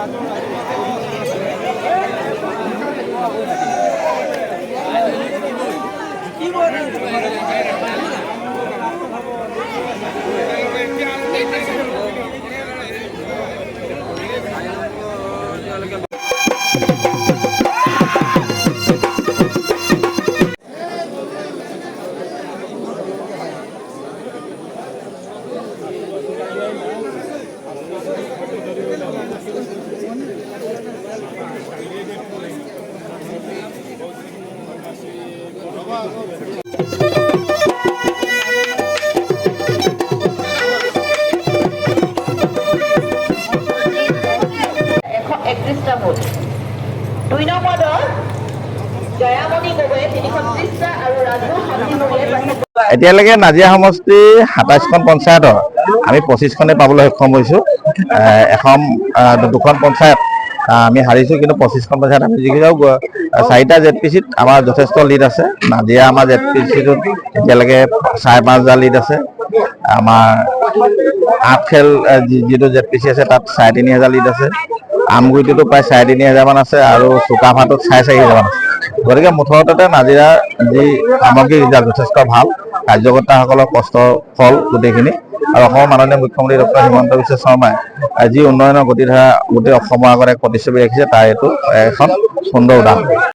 দুই নম্বৰৰ জয়ামণি গগৈয়ে 330টা আৰু ৰাজু শান্তিমণিয়ে এতিয়ালৈকে নাজিৰা সমষ্টি ২৭খন পঞ্চায়তৰ আমি 25খনে পাবলৈ সক্ষম হৈছোঁ। দুখন পঞ্চায়ত আমি হাৰিছোঁ, কিন্তু 25খন পঞ্চায়ত আমি জিকিছোঁ। 4টা ZPCত আমাৰ যথেষ্ট লিড আছে। নাজিৰা আমাৰ ZPCটোত এতিয়ালৈকে 5,500 লিড আছে। আমাৰ 8 খেল যিটো ZPC আছে তাত 3,500 লিড আছে। আমগুৰিটোতো প্ৰায় 3,500 মান আছে আৰু চুকাফাটোত 4,500 মান আছে। গতিকে মুঠতে নাজিৰাৰ যি সামগ্ৰিক ৰিজাল্ট যথেষ্ট ভাল। কাৰ্যকৰ্তাসকলৰ কষ্টৰ ফল গোটেইখিনি। আৰু অসমৰ মাননীয় মুখ্যমন্ত্ৰী ডক্টৰ হিমন্ত বিশ্ব শৰ্মাই যি উন্নয়নৰ গতিধাৰা গোটেই অসমৰ আগত এক প্ৰতিচ্ছবি ৰাখিছে, তাৰ এইটো এখন সুন্দৰ উদাহৰণ।